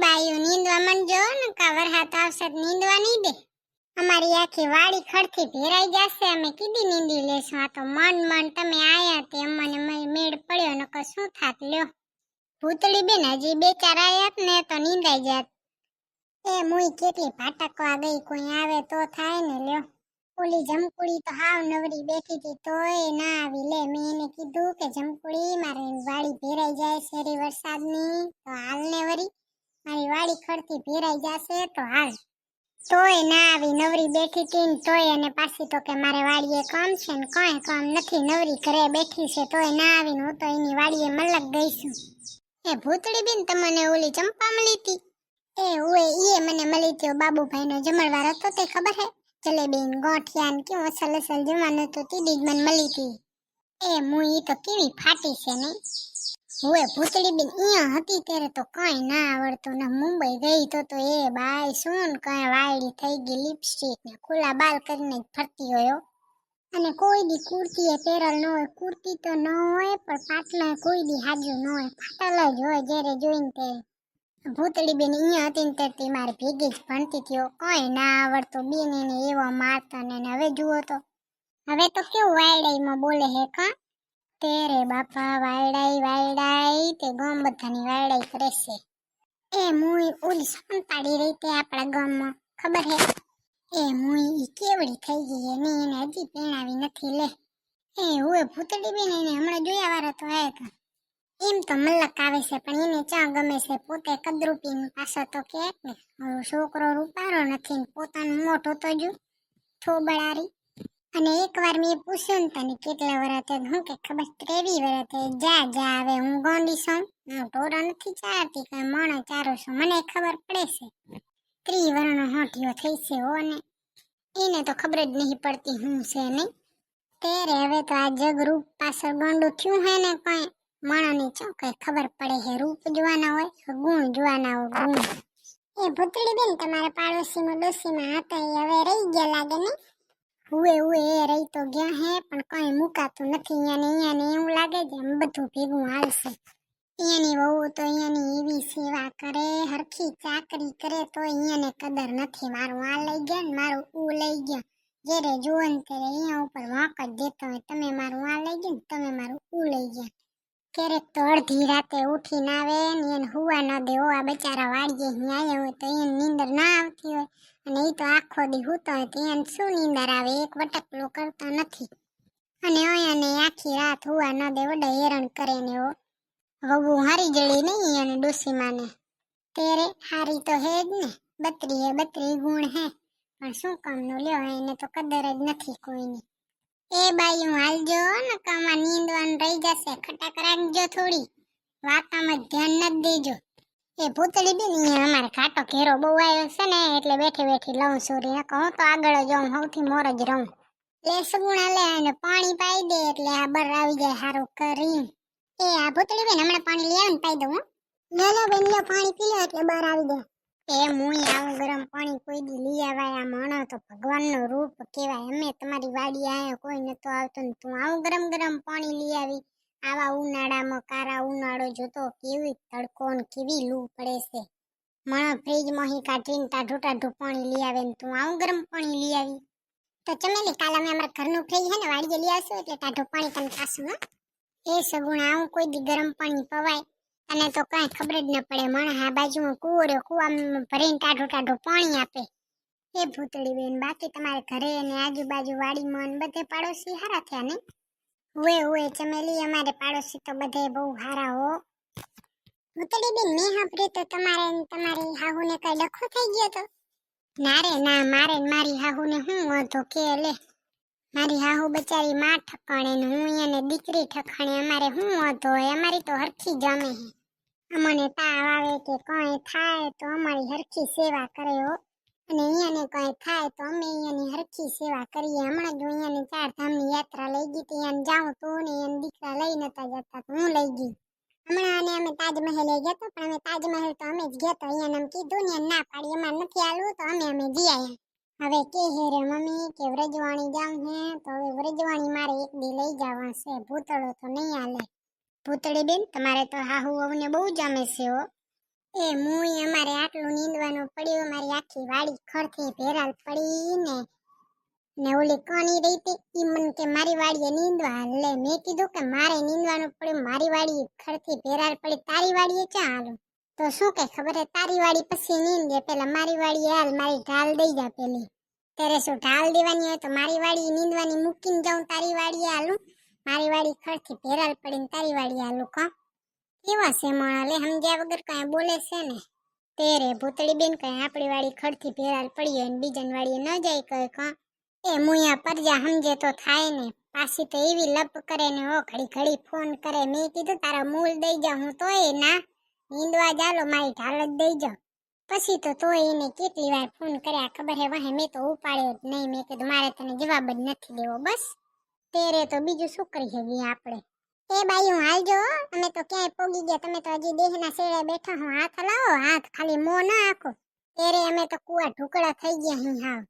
બાયું નીંદવા માંડજો ને કા વરસાદ આવશે તો નીંદવા નહીં દે. અમારી આખી વાડી ખડથી ભેરાઈ જશે, અમે કીધી નીંદી લેશું. આ તો મન તમે આયા તે અમને મેળ પડ્યો, નકર શું થાત લ્યો. ભૂતળી બેન હજી બે ચાર આયાત ને તો નીંદાઈ જાત. એ મુઈ કેટલી ભાટકવા ગઈ, કોઈ આવે તો થાય ને લ્યો. ઓલી જમકુડી તો હાવ નવરી બેઠી હતી તોય ના આવી લે. મેં એને કીધું કે જમકુડી મારે વાડી ભેરાઈ જાય શેરી વરસાદની તો હાલ ને વરી, મારી વાડી ખડથી ભેરાઈ જશે તો હાલ. તોય ના આવી, નવરી બેઠી હતી ને તોય. અને પાછી તો કે મારે વાડીએ કામ છે ને કઈ કામ નથી, નવરી ઘરે બેઠી છે તોય ના આવીને હું તો એની વાડીએ મલક ગઈ છું. એ ભૂતળી બેન તમને ઓલી ચંપા મળી હતી? એ ઓય ઈ મને મળી હતી, બાબુભાઈનો જમણવાર હતો તે ખબર હે? જલેબી ને ગોઠિયા ને કેવું અસલ અસલ જમવાનું હતું, તીડી જ મને મળી હતી. એ મુઈ તો કેવી ફાટી છે ને. હવે ભૂતળી બેન અહીંયા હતી ત્યારે તો કઈ ના આવડતું ને, મુંબઈ ગઈ તો એ બાય શું કઈ વાયડી થઈ ગઈ, લિપસ્ટિક ને ખુલ્લા બાલ કરીને ફરતી હોય. અને કોઈ દી કુર્તી એ પહેરેલ ન હોય, કુર્તી તો ન હોય પણ પાટલા કોઈ દી હાજુ ન હોય, ફાટેલ જ હોય જ્યારે જોઈને તે. ભૂતળી બેન અહીંયા હતી ને તેથી મારી ભેગી જ ભણતી હતી, કઈ ના આવડતું, બેન એને એવો મારતા ને. હવે જુઓ તો હવે તો કેવું વાયડાઈમાં બોલે હે કા. તેરે બાપા વાયડાઈ તે ગામ બધાની વાયડાઈ કરે છે. એ મુઈ ઓલી સંતાડી રહી તે આપણા ગામમાં ખબર હે? એ મુઈ ઈ કેવડી થઈ ગઈ ને એને હજી પહેણાવી નથી લે. એ હોય ભૂતળી બેન એને હમણાં જોયા વાળા તો આયા હતા. એમ તો મલક આવે છે પણ એને ચા ગમે છે, પોતે કદરૂપી પાછો તો કે છોકરો રૂપારો નથી ને પોતાનું મોઢું તો જો થોબડારી. અને એકવાર મેં પૂછ્યું ને તને કેટલા વરસ હું કે ખબર 23 વરસ. જા હવે હું ગોંડી છું, હું ઢોરો નથી ચારતી, કઈ મણો ચારું છું, મને ખબર પડે છે. 30 વર્ષનો હોઠિયો થઈ છે હો ને એને તો ખબર જ નહીં પડતી હું છે નહીં. તેરે હવે તો આ જગ રૂપ પાછળ ગોંડું થયું હે ને, કઈ મણોની ચોકઈ ખબર પડે છે. રૂપ જોવાના હોય ગુણ જોવાના હોય, ગુણ. એ ભૂતળી બેન તમારા પાડોશીમાં ડોશીમાં હતા એ હવે રહી ગયા લાગે ને? હુએ એ રહી તો ગયા હે પણ કઈ મુકાતું નથી. અહીંયાને એવું લાગે છે એમ બધું ભેગું હાલશે. અહીંયાની વહુ તો અહીંયાની એવી સેવા કરે, હરખી ચાકરી કરે તો અહીંયાને કદર નથી. મારું આ લઈ ગયા ને મારું ઊ લઈ ગયા, જ્યારે જુઓ ને ત્યારે અહીંયા ઉપર વાંક જ દેતો હોય, તમે મારું આ લઈ ગયા ને તમે મારું ઊ લઈ ગયા. ક્યારેક તો અડધી રાતે ઉઠીને આવે ને એને હુવા ન દે. આ બચારા વાડીએ આવ્યા હોય તો એને નીંદર ના આવતી હોય, અને એ તો આખો દી હુતો હોય તો એને શું નીંદર આવે, એક વટકલો કરતો નથી. અને અહીંયાને આખી રાત હુવા ન દે, વડે હેરાન કરે ને. વહુ હારી જડી નહીં અને ડોસીમાને તેરે હારી તો હે જ ને, 32 ગુણ હે પણ શું કામનું લ્યો, એને તો કદર જ નથી કોઈની. એ બાયું હાલજો ને કામાં નીંદવાનું રહી જશે, ખટાક રાખજો થોડી, વાતામાં ધ્યાન નથી દેજો. એ ભૂતળી બેન અહીંયા અમારે ઘાટો ઘેરો બહુ આવ્યો છે ને એટલે બેઠી લઉં સોરી, હું તો આગળ જાઉં સૌથી મોર જ રહું. લે સગુણા લે અને પાણી પાઈ દે એટલે આ બર આવી જાય સારું કરી. એ આ ભૂતળી બેન હમણાં પાણી લઈ આવીને પાઈ દઉં. લો બેન લો પાણી પી લો એટલે બહાર આવી દે. એ મુઈ આવું ગરમ પાણી કોઈ દી લઈ આવાય, આ માણો તો ભગવાનનો રૂપ કહેવાય. અમે તમારી વાડી આયા કોઈ નતો આવતો ને તું આવું ગરમ પાણી લઈ આવી. આવા ઉનાળામાં કારા ઉનાળો જોતો કેવી તડકો ને કેવી લૂ પડે છે. માણો ફ્રીજમાં હી કાઢીને ટાઢું પાણી લઈ આવે ને તું આવું ગરમ પાણી લઈ આવી. તો ચમેલી કાલ અમે અમારા ઘરનું ફ્રીજ હે ને વાડીએ લઈ આવશું એટલે ટાઢું પાણી તમે પાછું. એ સગુણા આવું કોઈ દી ગરમ પાણી પવાય અને તો કઈ ખબર જ ન પડે. માણસ આ બાજુમાં કૂવો રહ્યો, કૂવામાં ભરીને ટાઢું પાણી આપે. એ ભૂતળી બેન બાકી તમારે ઘરે અને આજુબાજુ વાડીમાં બધે પાડોશી હારા થયા ને? હુએ ચમેલી અમારે પાડોશી તો બધે બહુ હારા હો. ભૂતળી બેન મેં સાંભળ્યું તો તમારી હાહુને કઈ ડખો થઈ ગયો તો? ના રે ના, મારે મારી હાહુને હું વાંધો કે લે. મારી હાહુ બચારી માં ઠકાણે ને હું એને દીકરી ઠકાણે, અમારે શું વાંધો હોય, અમારી તો હરખી જમે હે. અમને તાવ આવે કે કઈ થાય તો અમારી હરખી સેવા કરે હો, અને અહીંયાને કઈ થાય તો અમે અહીંયાની હરખી સેવા કરીએ. હમણાં જ અહીંયાની 4 ધામની યાત્રા લઈ ગઈ હતી, અહીંયા જાઉં તો ને એને દીકરા લઈ નતા જતા તો હું લઈ ગઈ. હમણાં અમે તાજમહેલ ગયા તો પણ અમે તાજમહેલ તો અમે જ ગયા તો અહીંયા એમ કીધું ને ના પાડી એમાં નથી આલું તો અમે જઈ આવ્યા. હવે કે હે રે મમ્મી કે વ્રજવાણી જાઉં હે તો હવે વ્રજવાણી મારે એક દી લઈ જવા છે, ભૂતળો તો નહીં આલે. ભૂતળી બેન તમારે તો હાહુ વહુને બહુ જમે છે હો. એ મુઈ અમારે આટલું નીંદવાનું પડ્યું, અમારી આખી વાડી ખડથી ભેરાલ પડી ને ઓલી કણી રહી તી ઈ મને કે મારી વાડીએ નીંદવા લે. મેં કીધું કે મારે નીંદવાનું પડ્યું, મારી વાડી ખડથી ભેરાલ પડી, તારી વાડીએ ક્યાં હાલું? તો શું કે ખબર હે, તારી વાડી પછી નીંદે, પેલા મારી વાડીએ હાલ, મારી ઢાલ દઈ જા પેલી. ત્યારે શું ઢાલ દેવાની હોય તો મારી વાડી નીંદવાની મૂકીને જાઉં તારી વાડીએ હાલું? મારી વાડી ખડથી ભેરાલ પડીને તારી વાડીએ હાલું કા? કેવા છે મોણા લે, સમજ્યા વગર કઈ બોલે છે ને. તેરે ભૂતળી બેન કઈ આપણી વાડી ખડથી ભેરાલ પડી હોય ને બીજાની વાડીએ ન જાય કઈ કા? એ મુયા પરજા સમજે તો થાય ને, પાછી તો એવી લપ કરે ને ઓ ઘડી ઘડી ફોન કરે. મેં કીધું તારા મૂળ દઈ જા, હું તોય ના નીંદવા જાલો, મારી ઢાલ જ દઈ જા. પછી તો તોય એને કેટલી વાર ફોન કર્યા ખબર હે વાહે, મેં તો ઉપાડ્યો જ નહીં. મેં કીધું મારે તને જવાબ જ નથી દેવો બસ. તેરે તો બીજું શું કરી શકીએ આપણે? એ બાયું હાલજો, અમે તો ક્યાંય પોગી ગયા, તમે તો હજી દેહના શેડે બેઠા હો. હાથ હલાવો, હાથ ખાલી મોં ના આખો. તેરે અમે તો કુવા ઢુકડા થઈ ગયા હી હાવ.